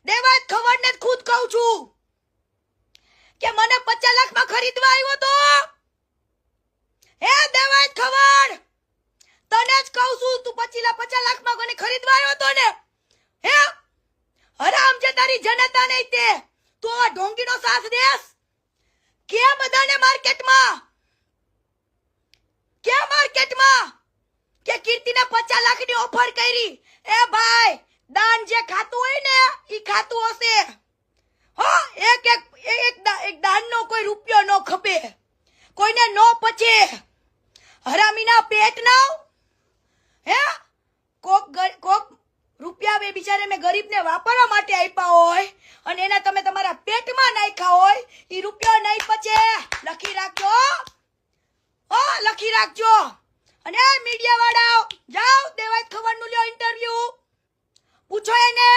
દેવાજ ખવડને જ ખુદ કહું છું કે મને 50 લાખમાં ખરીદવા આવ્યો તો હે દેવાજ ખવડ તને જ કહું છું તું 50 લાખમાં કોને ખરીદવા આવ્યો તો ને હે હરામ જે તારી જનતા નહીં તે તું આ ઢોંગીનો સાથ દેસ કે બધાને માર્કેટમાં કે કીર્તિને 50 લાખની ઓફર કરી એ ભાઈ દાન જે ખાતું હોય ને ઈ ખાતું હશે હો એક દાનનો કોઈ રૂપિયો નો ખપે કોઈને નો પચે હરામીના પેટ ના હે કોક રૂપિયા બે બિચારે મેં ગરીબને વાપરવા માટે આપ્યા હોય અને એના તમે તમારા પેટમાં નાખ્યા હોય ઈ રૂપિયો નહીં પચે લખી રાખજો અને મીડિયા વાળાઓ જાઓ દેવાજ ખવડનું લ્યો ઇન્ટરવ્યુ પૂછો એને